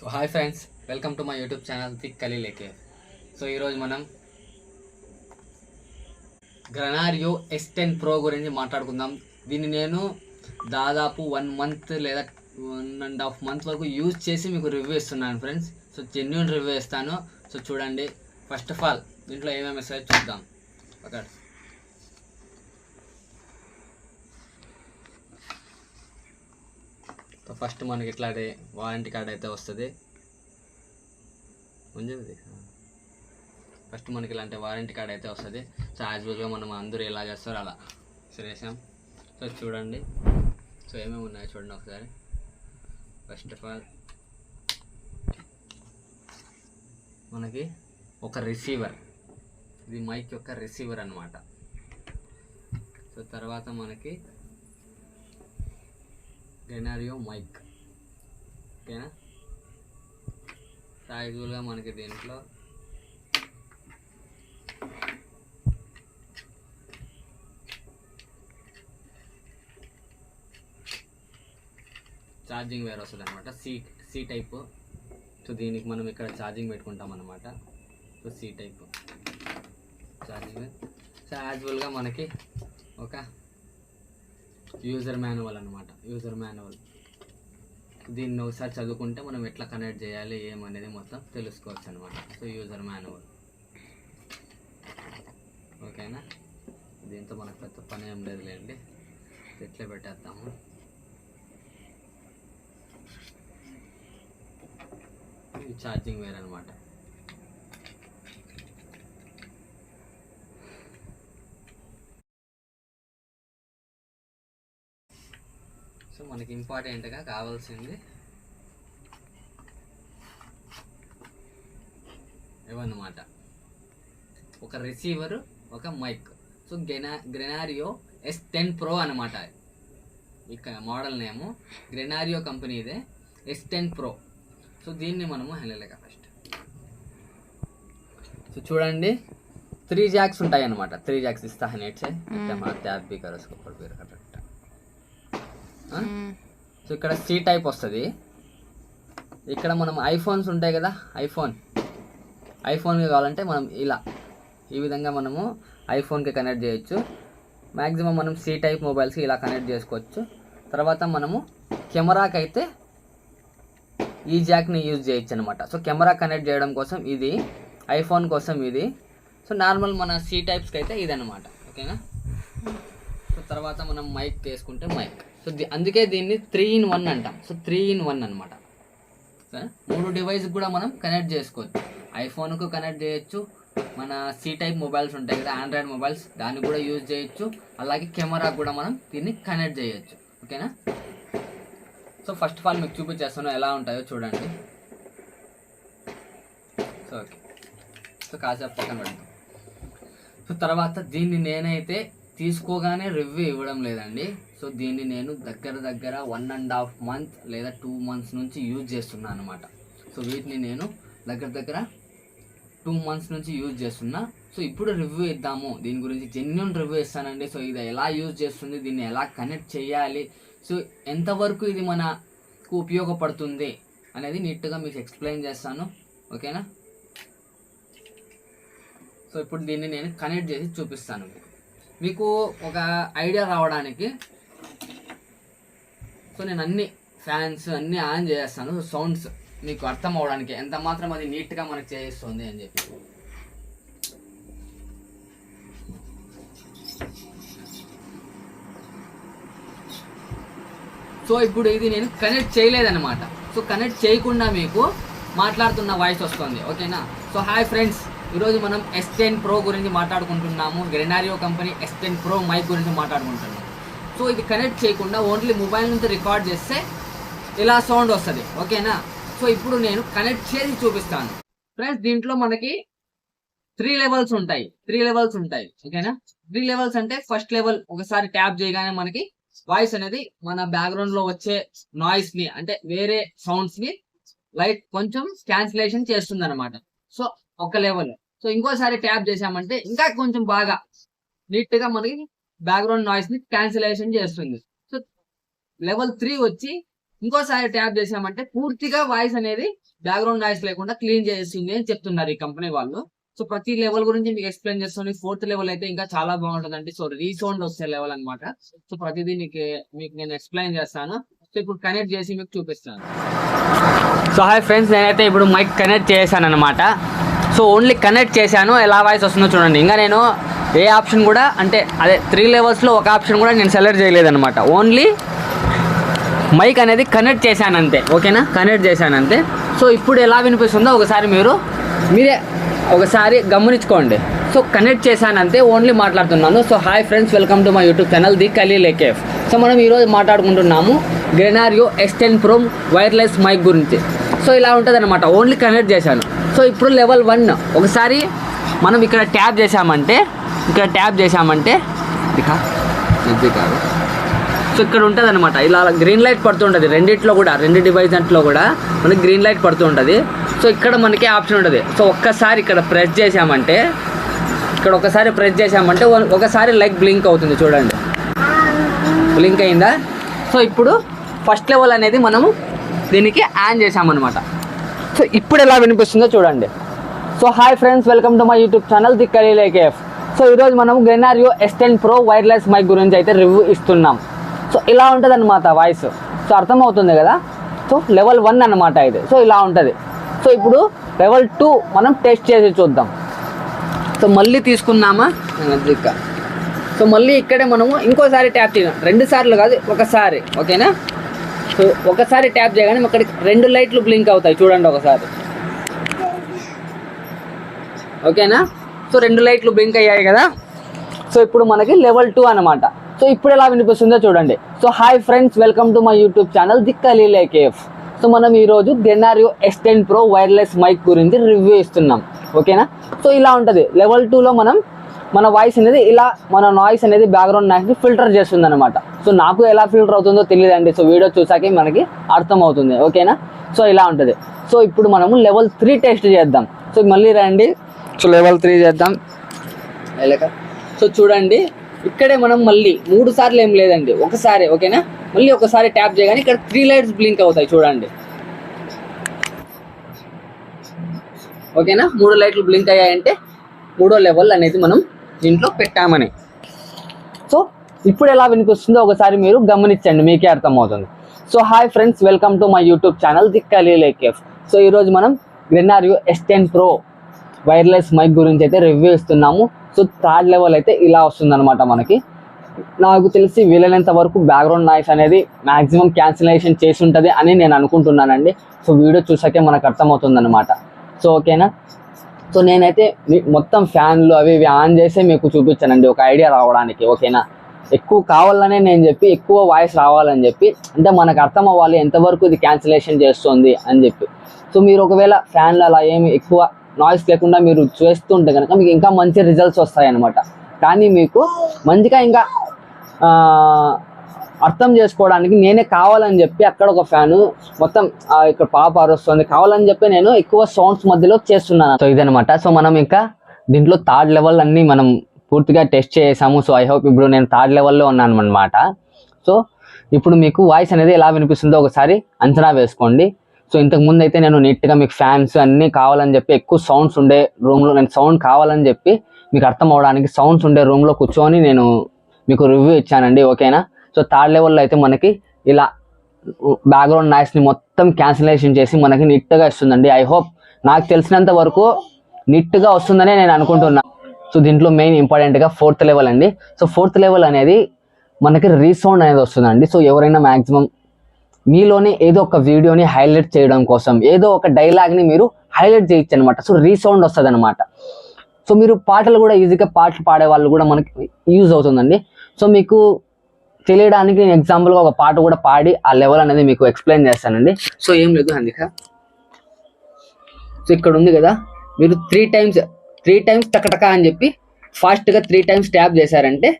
So hi friends, welcome to my YouTube channel థిక్ కలిలేకే. So ఈరోజు మనం గ్రెనారియో S10 Pro గురించి మాట్లాడుకుందాం. దీన్ని నేను దాదాపు 1 మంత్ లేదా 1.5 మంత్ వరకు యూజ్ చేసి మీకు రివ్యూ ఇస్తున్నాను ఫ్రెండ్స్. సో జెన్యూన్ రివ్యూ ఇస్తాను. సో చూడండి, ఫస్ట్ ఆఫ్ ఆల్ దీంట్లో ఏమేమి వస్తాయో చూద్దాం. ఓకే, ఫస్ట్ మనకి ఇట్లాంటి వారంటీ కార్డ్ అయితే వస్తుంది. ఫస్ట్ మనకి ఇలాంటి వారంటీ కార్డ్ అయితే వస్తుంది. సో యాజ్ యూజువల్గా మనం అందరూ ఎలా చేస్తారో అలా చేసాం. సో చూడండి, సో ఏమేమి ఉన్నాయో చూడండి ఒకసారి. ఫస్ట్ ఆఫ్ ఆల్ మనకి ఒక రిసీవర్, ఇది మైక్ యొక్క రిసీవర్ అన్నమాట. సో తర్వాత మనకి గ్రెనారియో మైక్, ఓకేనా. యాక్చువల్గా మనకి దీంట్లో ఛార్జింగ్ వేర్ వస్తుంది అనమాట, సి టైప్. సో దీనికి మనం ఇక్కడ ఛార్జింగ్ పెట్టుకుంటాం అన్నమాట. So C type charging wire. So యాక్చువల్గా మనకి ఒక యూజర్ మాన్యువల్ అనమాట, యూజర్ మాన్యువల్. దీన్ని ఒకసారి చదువుకుంటే మనం ఎట్లా కనెక్ట్ చేయాలి ఏమనేది మొత్తం తెలుసుకోవచ్చు అనమాట. సో యూజర్ మాన్యువల్, ఓకేనా. దీంతో మనకు పెద్ద పని ఏం లేదులేండి, ఎట్లా పెట్టేద్దాము. ఇది ఛార్జింగ్ వేర్ అనమాట. సో మనకి ఇంపార్టెంట్గా కావాల్సింది ఏమన్నమాట, ఒక రిసీవరు, ఒక మైక్. సో గ్రెనారియో S10 Pro అనమాట. ఇక మోడల్ నేము గ్రెనారియో కంపెనీదే S10 Pro. సో దీన్ని మనము హెలలేక ఫస్ట్. సో చూడండి, 3 jacks ఉంటాయి అనమాట. 3 jacks ఇస్తా नेट से हमारा टैब भी करो उसको ऊपर भी रखा. సో ఇక్కడ సి టైప్ వస్తుంది. ఇక్కడ మనం ఐఫోన్స్ ఉంటాయి కదా, ఐఫోన్కి కావాలంటే మనం ఇలా ఈ విధంగా మనము ఐఫోన్కి కనెక్ట్ చేయొచ్చు. మ్యాక్సిమం మనం సి టైప్ మొబైల్స్కి ఇలా కనెక్ట్ చేసుకోవచ్చు. తర్వాత మనము కెమెరాకి అయితే ఈ జాక్ని యూజ్ చేయొచ్చు అనమాట. సో కెమెరా కనెక్ట్ చేయడం కోసం ఇది, ఐఫోన్ కోసం ఇది. సో నార్మల్ మన సి టైప్స్కి అయితే ఇది అనమాట, ఓకేనా. సో తర్వాత మనం మైక్ వేసుకుంటే మైక్. సో అందుకే దీన్ని 3-in-1 అంటాం. సో 3-in-1 అనమాట. 3 డివైస్ కూడా మనం కనెక్ట్ చేసుకోవచ్చు. ఐఫోన్కు కనెక్ట్ చేయొచ్చు, మన సి టైప్ మొబైల్స్ ఉంటాయి కదా, ఆండ్రాయిడ్ మొబైల్స్, దాన్ని కూడా యూజ్ చేయొచ్చు. అలాగే కెమెరా కూడా మనం దీన్ని కనెక్ట్ చేయొచ్చు, ఓకేనా. సో ఫస్ట్ ఆఫ్ ఆల్ మీకు చూపించేస్తాను ఎలా ఉంటాయో చూడండి. సో ఓకే, సో కాసేపు పక్కన పెడతాం. సో తర్వాత దీన్ని నేనైతే తీసుకోగానే రివ్యూ ఇవ్వడం లేదండి. సో దీన్ని నేను దగ్గర 1.5 మంత్ లేదా 2 months నుంచి యూజ్ చేస్తున్నాను అనమాట. సో వీటిని నేను దగ్గర 2 months నుంచి యూజ్ చేస్తున్నా. సో ఇప్పుడు రివ్యూ ఇద్దాము, దీని గురించి జెన్యూన్ రివ్యూ ఇస్తానండి. సో ఇది ఎలా యూజ్ చేస్తుంది, దీన్ని ఎలా కనెక్ట్ చేయాలి, సో ఎంతవరకు ఇది మనకు ఉపయోగపడుతుంది అనేది నీట్గా మీకు ఎక్స్ప్లెయిన్ చేస్తాను, ఓకేనా. సో ఇప్పుడు దీన్ని నేను కనెక్ట్ చేసి చూపిస్తాను మీకు ఒక ఐడియా రావడానికి. సో నేను అన్ని ఫ్యాన్స్ అన్నీ ఆన్ చేస్తాను, సౌండ్స్ మీకు అర్థం అవడానికి ఎంత మాత్రం అది నీట్గా మనకు చేస్తుంది అని చెప్పి. సో ఇప్పుడు ఇది నేను కనెక్ట్ చేయలేదన్నమాట. సో కనెక్ట్ చేయకుండా మీకు మాట్లాడుతున్న వాయిస్ వస్తుంది, ఓకేనా. సో హాయ్ ఫ్రెండ్స్, ఈరోజు మనం S10 Pro గురించి మాట్లాడుకుంటున్నాము. గ్రెనారియో కంపెనీ S10 Pro మైక్ గురించి మాట్లాడుకుంటున్నాము. సో ఇది కనెక్ట్ చేయకుండా ఓన్లీ మొబైల్ నుంచి రికార్డ్ చేస్తే ఇలా సౌండ్ వస్తుంది, ఓకేనా. సో ఇప్పుడు నేను కనెక్ట్ చేసి చూపిస్తాను ఫ్రెండ్స్. దీంట్లో మనకి 3 levels ఉంటాయి, ఓకేనా. 3 levels అంటే ఫస్ట్ లెవెల్ ఒకసారి ట్యాప్ చేయగానే మనకి వాయిస్ అనేది మన బ్యాక్గ్రౌండ్ లో వచ్చే నాయిస్ ని, అంటే వేరే సౌండ్స్ ని లైట్ కొంచెం క్యాన్సిలేషన్ చేస్తుంది అనమాట. సో ఒక లెవెల్. సో ఇంకోసారి ట్యాప్ చేసామంటే ఇంకా కొంచెం బాగా నీట్ గా మనకి బ్యాక్గ్రౌండ్ నాయిస్ ని క్యాన్సిలేషన్ చేస్తుంది. సో లెవెల్ 3 వచ్చి ఇంకోసారి ట్యాప్ చేసామంటే పూర్తిగా వాయిస్ అనేది బ్యాక్గ్రౌండ్ నాయిస్ లేకుండా క్లీన్ చేస్తుంది అని చెప్తున్నారు ఈ కంపెనీ వాళ్ళు. సో ప్రతి లెవెల్ గురించి మీకు ఎక్స్ప్లెయిన్ చేస్తుంది. 4th లెవెల్ అయితే ఇంకా చాలా బాగుంటుందండి. సో రీసౌండ్ వచ్చే లెవెల్ అనమాట. సో ప్రతిదీ మీకు నేను ఎక్స్ప్లెయిన్ చేస్తాను. సో ఇప్పుడు కనెక్ట్ చేసి మీకు చూపిస్తాను. సో హాయ్ ఫ్రెండ్స్, నేనైతే ఇప్పుడు మైక్ కనెక్ట్ చేశాను అనమాట. సో ఓన్లీ కనెక్ట్ చేశాను, ఎలా వాయిస్ వస్తుందో చూడండి. ఇంకా నేను ఏ ఆప్షన్ కూడా అంటే అదే 3 లెవెల్స్లో ఒక ఆప్షన్ కూడా నేను సెలెక్ట్ చేయలేదన్నమాట. ఓన్లీ మైక్ అనేది కనెక్ట్ చేశాను అంతే. ఓకేనా, కనెక్ట్ చేశాను అంతే. సో ఇప్పుడు ఎలా వినిపిస్తుందో ఒకసారి మీరే ఒకసారి గమనించుకోండి. సో కనెక్ట్ చేశాను అంతే, ఓన్లీ మాట్లాడుతున్నాను. So hi friends, welcome to my YouTube channel the Khalil AKF. So మనం ఈరోజు మాట్లాడుకుంటున్నాము గ్రెనారియో S10 Pro వైర్లెస్ మైక్ గురించి. సో ఇలా ఉంటుంది అనమాట, ఓన్లీ కనెక్ట్ చేశాను. సో ఇప్పుడు లెవెల్ 1 ఒకసారి మనం ఇక్కడ ట్యాప్ చేసామంటే సో ఇక్కడ ఉంటుంది అనమాట. ఇలా గ్రీన్ లైట్ పడుతుంటుంది రెండిట్లో కూడా, 2 డివైస్ దాంట్లో కూడా మనకి గ్రీన్ లైట్ పడుతూ ఉంటుంది. సో ఇక్కడ మనకి ఆప్షన్ ఉంటుంది. సో ఒక్కసారి ఇక్కడ ప్రెస్ చేసామంటే ఒకసారి లైక్ బ్లింక్ అవుతుంది చూడండి. బ్లింక్ అయిందా? సో ఇప్పుడు ఫస్ట్ లెవెల్ అనేది మనము దీనికి ఆన్ చేసామన్నమాట. సో ఇప్పుడు ఎలా వినిపిస్తుందో చూడండి. So hi friends, welcome to my YouTube channel the Khalil AKF. So ఈరోజు మనం గ్రెనారియో S10 Pro వైర్లెస్ మైక్ గురించి అయితే రివ్యూ ఇస్తున్నాం. సో ఇలా ఉంటుంది అనమాట వాయిస్. సో అర్థమవుతుంది కదా. సో లెవెల్ 1 అనమాట ఇది. సో ఇలా ఉంటుంది. సో ఇప్పుడు లెవెల్ 2 మనం టెస్ట్ చేసి చూద్దాం. సో మళ్ళీ తీసుకున్నామా, సో మళ్ళీ ఇక్కడే మనము ఇంకోసారి ట్యాప్ చేద్దాం. 2 సార్లు కాదు, ఒకసారి. ఓకేనా. సో ఒకసారి ట్యాప్ చేయగానే అక్కడికి 2 లైట్లు బ్లింక్ అవుతాయి చూడండి ఒకసారి. ఓకేనా. సో 2 లైట్లు బ్లింక్ అయ్యాయి కదా. సో ఇప్పుడు మనకి లెవెల్ 2 అనమాట. సో ఇప్పుడు ఎలా వినిపిస్తుందో చూడండి. So hi friends, welcome to my YouTube channel the Khalil AKF. So మనం ఈరోజు గ్రెనారియో S10 Pro వైర్లెస్ మైక్ గురించి రివ్యూ ఇస్తున్నాం. ఓకేనా. సో ఇలా ఉంటుంది. లెవెల్ 2లో మన వాయిస్ అనేది ఇలా, మన నాయిస్ అనేది బ్యాక్గ్రౌండ్ నాయిస్ని ఫిల్టర్ చేస్తుంది అనమాట. సో నాకు ఎలా ఫిల్టర్ అవుతుందో తెలియదండి. సో వీడియో చూసాకే మనకి అర్థమవుతుంది. ఓకేనా. సో ఇలా ఉంటుంది. సో ఇప్పుడు మనము లెవెల్ 3 టెస్ట్ చేద్దాం. సో మళ్ళీ రండి. సో లెవెల్ 3 చేద్దాం. సో చూడండి, ఇక్కడే మనం మళ్ళీ 3 సార్లు ఏం లేదండి, ఒకసారి. ఓకేనా. మళ్ళీ ఒకసారి ట్యాప్ చేయగానే ఇక్కడ 3 లైట్స్ బ్లింక్ అవుతాయి చూడండి. ఓకేనా. 3 లైట్లు బ్లింక్ అయ్యాయంటే 3వ లెవెల్ అనేది మనం దీంట్లో పెట్టామని. సో ఇప్పుడు ఎలా వినిపిస్తుందో ఒకసారి మీరు గమనించండి, మీకే అర్థమవుతుంది. So hi friends, welcome to my YouTube channel the Khalil AKF. So ఈరోజు మనం గ్రెనారియో S10 Pro వైర్లెస్ మైక్ గురించి అయితే రివ్యూ ఇస్తున్నాము. సో 3rd లెవెల్ అయితే ఇలా వస్తుంది అనమాట మనకి. నాకు తెలిసి వీలైనంత వరకు బ్యాక్గ్రౌండ్ నాయిస్ అనేది మ్యాక్సిమం క్యాన్సిలేషన్ చేసి ఉంటుంది అని నేను అనుకుంటున్నానండి. సో వీడియో చూసాకే మనకు అర్థమవుతుంది అనమాట. సో ఓకేనా. సో నేనైతే మొత్తం ఫ్యాన్లు అవి ఇవి ఆన్ చేసే మీకు చూపించానండి, ఒక ఐడియా రావడానికి. ఓకేనా. ఎక్కువ కావాలనే నేను ఎక్కువ వాయిస్ రావాలని చెప్పి, అంటే మనకు అర్థం అవ్వాలి ఎంతవరకు ఇది క్యాన్సిలేషన్ చేస్తుంది అని చెప్పి. సో మీరు ఒకవేళ ఫ్యాన్లు అలా ఏమి ఎక్కువ నాయిస్ లేకుండా మీరు చేస్తుంటే కనుక మీకు ఇంకా మంచి రిజల్ట్స్ వస్తాయి అన్నమాట. కానీ మీకు మంచిగా ఇంకా అర్థం చేసుకోవడానికి నేనే కావాలని చెప్పి అక్కడ ఒక ఫ్యాను మొత్తం ఇక్కడ పాప అరుస్తుంది కావాలని చెప్పి నేను ఎక్కువ సౌండ్స్ మధ్యలో చేస్తున్నాను. సో ఇదనమాట. సో మనం ఇంకా దీంట్లో 3rd లెవెల్ అన్ని మనం పూర్తిగా టెస్ట్ చేసాము. సో ఐ హోప్ ఇప్పుడు నేను 3rd లెవెల్లో ఉన్నాను అనమాట. సో ఇప్పుడు మీకు వాయిస్ అనేది ఎలా వినిపిస్తుందో ఒకసారి అంచనా వేసుకోండి. సో ఇంతకుముందు అయితే నేను నీట్గా మీకు ఫ్యాన్స్ అన్నీ కావాలని చెప్పి ఎక్కువ సౌండ్స్ ఉండే రూమ్లో, నేను సౌండ్ కావాలని చెప్పి మీకు అర్థం అవడానికి సౌండ్స్ ఉండే రూమ్లో కూర్చొని నేను మీకు రివ్యూ ఇచ్చానండి. ఓకేనా. సో 3rd లెవెల్లో అయితే మనకి ఇలా బ్యాక్గ్రౌండ్ నాయిస్ని మొత్తం క్యాన్సిలేషన్ చేసి మనకి నీట్గా ఇస్తుందండి. ఐ హోప్ నాకు తెలిసినంత వరకు నీట్గా వస్తుందని నేను అనుకుంటున్నాను. సో దీంట్లో మెయిన్ ఇంపార్టెంట్గా 4th లెవెల్ అండి. సో 4th లెవెల్ అనేది మనకి రీసౌండ్ అనేది వస్తుందండి. సో ఎవరైనా మ్యాక్సిమం మీలోనే ఏదో ఒక వీడియోని హైలైట్ చేయడం కోసం ఏదో ఒక డైలాగ్ని మీరు హైలైట్ చేయొచ్చు అనమాట. సో రీసౌండ్ వస్తుంది అనమాట. సో మీరు పాటలు కూడా ఈజీగా పాటలు పాడే వాళ్ళు కూడా మనకి యూజ్ అవుతుందండి. సో మీకు తెలియడానికి నేను ఎగ్జాంపుల్గా ఒక పాట కూడా పాడి ఆ లెవెల్ అనేది మీకు ఎక్స్ప్లెయిన్ చేస్తానండి. సో ఏం లేదు అందుక. సో ఇక్కడ ఉంది కదా, మీరు 3 టైమ్స్ టకటక అని చెప్పి ఫాస్ట్గా 3 టైమ్స్ ట్యాప్ చేశారంటే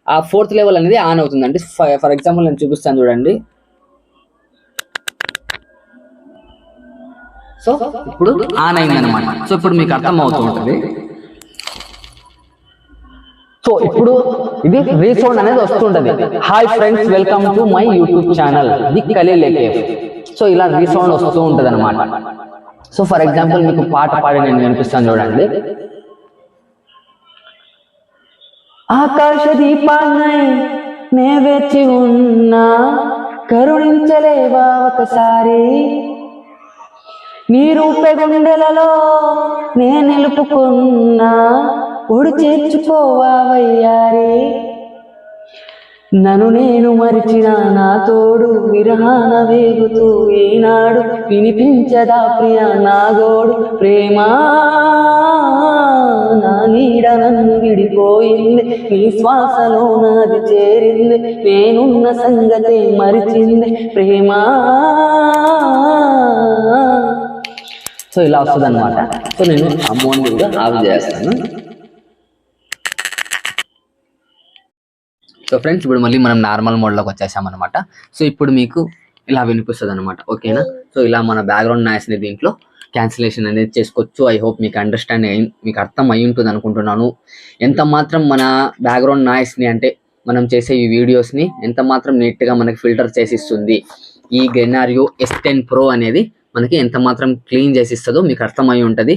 ఆ 4th లెవెల్ అనేది ఆన్ అవుతుందండి. ఫర్ ఎగ్జాంపుల్ నేను చూపిస్తాను చూడండి. సో ఇప్పుడు ఆన్ అయింది అనమాట. సో ఇప్పుడు మీకు అర్థం అవుతుంటుంది. సో ఇప్పుడు ఇది రీసౌండ్ అనేది వస్తుంటది. Hi friends, welcome to my YouTube channel the Khaleel cafe. So ఇలా రీసౌండ్ వస్తూ ఉంటది అనమాట. సో ఫర్ ఎగ్జాంపుల్ మీకు పాట పాడి నేను వినిపిస్తాను చూడండి. ఆకాశ దీపాన్నై నే వేచి ఉన్నా, కరుణించలేవా ఒకసారి, నీ రూపే గుండెలలో నే నిలుపుకున్నా, ఒడి చేర్చుకోవా వయ్యారి, నన్ను నేను మరిచిన నా తోడు విరహాన వేగుతూ ఈనాడు వినిపించదా ప్రియ నా గోడు, ప్రేమ నా నీడ నన్ను విడిపోయింది, నీ శ్వాసలో నాది చేరింది, నేనున్న సంగతే మరిచింది ప్రేమ. సో ఇలా వస్తుంది అనమాట. సో నేను అమౌంట్ కూడా ఆఫ్ చేస్తాను. సో ఫ్రెండ్స్, ఇప్పుడు మళ్ళీ మనం నార్మల్ మోడ్లోకి వచ్చేసామన్నమాట. సో ఇప్పుడు మీకు ఇలా వినిపిస్తుంది అనమాట, ఓకేనా. సో ఇలా మన బ్యాక్గ్రౌండ్ నాయిస్ని దీంట్లో క్యాన్సిలేషన్ అనేది చేసుకోవచ్చు. ఐ హోప్ మీకు మీకు అర్థం అయి ఉంటుంది అనుకుంటున్నాను. ఎంత మాత్రం మన బ్యాక్గ్రౌండ్ నాయిస్ని, అంటే మనం చేసే ఈ వీడియోస్ని ఎంత మాత్రం నీట్గా మనకి ఫిల్టర్ చేసిస్తుంది ఈ గెనారియో S10 Pro అనేది, మనకి ఎంత మాత్రం క్లీన్ చేసిస్తుందో మీకు అర్థమై ఉంటుంది.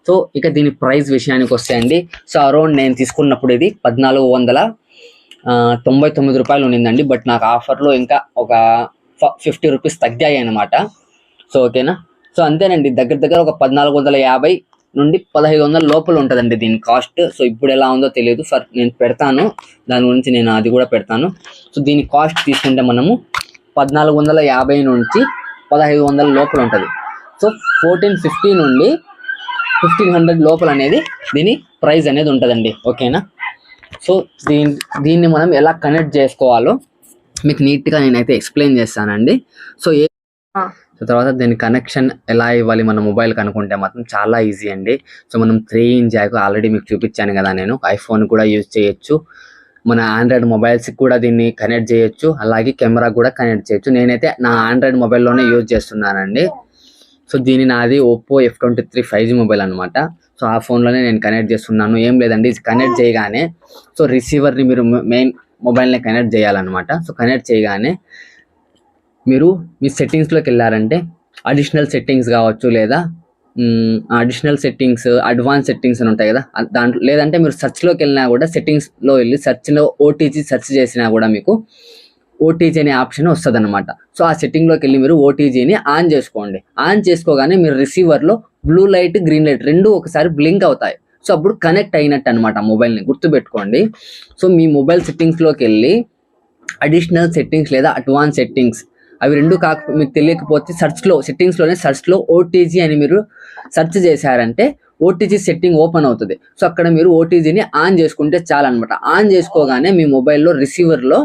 సో ఇక దీని ప్రైస్ విషయానికి వస్తే అండి, సో అరౌండ్ నేను తీసుకున్నప్పుడు ఇది 1499 రూపాయలు ఉన్నిందండి. బట్ నాకు ఆఫర్లో ఇంకా ఒక 50 రూపీస్ తగ్గాయి అనమాట. సో ఓకేనా. సో అంతేనండి, దగ్గర ఒక 1450 నుండి 1500 లోపల ఉంటుందండి దీని కాస్ట్. సో ఇప్పుడు ఎలా ఉందో తెలియదు, నేను పెడతాను దాని గురించి, నేను అది కూడా పెడతాను. సో దీని కాస్ట్ తీసుకుంటే మనము 1450 నుంచి 1500 లోపల ఉంటుంది. సో 1450 నుండి 1500 లోపల అనేది దీని ప్రైస్ అనేది ఉంటుందండి, ఓకేనా. సో దీన్ని మనం ఎలా కనెక్ట్ చేసుకోవాలో మీకు నీట్గా నేనైతే ఎక్స్ప్లెయిన్ చేస్తానండి. సో తర్వాత దీని కనెక్షన్ ఎలా ఇవ్వాలి మన మొబైల్కి అనుకుంటే మాత్రం చాలా ఈజీ అండి. సో మనం 3-in జాక్ ఆల్రెడీ మీకు చూపించాను కదా, నేను ఐఫోన్ కూడా యూజ్ చేయొచ్చు, మన ఆండ్రాయిడ్ మొబైల్స్కి కూడా దీన్ని కనెక్ట్ చేయొచ్చు, అలాగే కెమెరా కూడా కనెక్ట్ చేయొచ్చు. నేనైతే నా ఆండ్రాయిడ్ మొబైల్లోనే యూజ్ చేస్తున్నానండి. సో దీని నాది Oppo F23 5G మొబైల్ అనమాట. సో ఆ ఫోన్లోనే నేను కనెక్ట్ చేస్తున్నాను. ఏం లేదండి, కనెక్ట్ చేయగానే సో రిసీవర్ని మీరు మెయిన్ మొబైల్ని కనెక్ట్ చేయాలన్నమాట. సో కనెక్ట్ చేయగానే మీరు మీ సెట్టింగ్స్లోకి వెళ్ళారంటే అడిషనల్ సెట్టింగ్స్ కావచ్చు, లేదా అడిషనల్ సెట్టింగ్స్, అడ్వాన్స్ సెట్టింగ్స్ అని ఉంటాయి కదా దాంట్లో, లేదంటే మీరు సెర్చ్లోకి వెళ్ళినా కూడా సెట్టింగ్స్లో వెళ్ళి సెర్చ్లో OTG సెర్చ్ చేసినా కూడా మీకు OTG అనే ఆప్షన్ వస్తుంది అనమాట. సో ఆ సెట్టింగ్లోకి వెళ్ళి మీరు OTGని ఆన్ చేసుకోండి. ఆన్ చేసుకోగానే మీరు రిసీవర్లో బ్లూ లైట్, గ్రీన్ లైట్ రెండు ఒకసారి బ్లింక్ అవుతాయి. సో అప్పుడు కనెక్ట్ అయినట్టు అనమాట మొబైల్ని, గుర్తుపెట్టుకోండి. సో మీ మొబైల్ సెట్టింగ్స్లోకి వెళ్ళి అడిషనల్ సెట్టింగ్స్ లేదా అడ్వాన్స్ సెట్టింగ్స్ అవి రెండు మీకు తెలియకపోతే సెట్టింగ్స్లోనే సెర్చ్లో OTG అని మీరు సెర్చ్ చేశారంటే OTG సెట్టింగ్ ఓపెన్ అవుతుంది. సో అక్కడ మీరు OTGని ఆన్ చేసుకుంటే చాలన్నమాట. ఆన్ చేసుకోగానే మీ మొబైల్లో రిసీవర్లో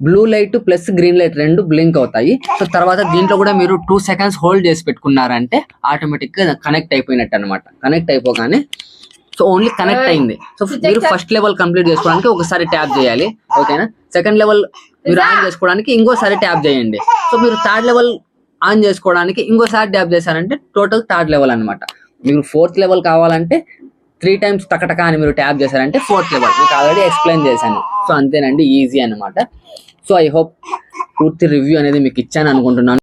blue light plus green light రెండు బ్లింక్ అవుతాయి. సో తర్వాత దీంట్లో కూడా మీరు 2 seconds హోల్డ్ చేసి పెట్టుకున్నారంటే ఆటోమేటిక్గా కనెక్ట్ అయిపోయినట్టు అనమాట. కనెక్ట్ అయిపోగానే సో ఓన్లీ కనెక్ట్ అయింది. సో మీరు ఫస్ట్ లెవెల్ కంప్లీట్ చేసుకోవడానికి ఒకసారి ట్యాప్ చేయాలి, ఓకేనా. సెకండ్ లెవెల్ మీరు ఆన్ చేసుకోవడానికి ఇంకోసారి ట్యాప్ చేయండి. సో మీరు థర్డ్ లెవెల్ ఆన్ చేసుకోవడానికి ఇంకోసారి ట్యాప్ చేశారంటే టోటల్ థర్డ్ లెవెల్ అనమాట. మీరు 4th లెవెల్ కావాలంటే 3 times టకటక అని మీరు ట్యాప్ చేశారంటే 4th లెవెల్. మీకు ఆల్రెడీ ఎక్స్ప్లెయిన్ చేశాను. సో అంతేనండి, ఈజీ అనమాట. సో ఐ హోప్ పూర్తి రివ్యూ అనేది మీకు ఇచ్చాను అనుకుంటున్నాను.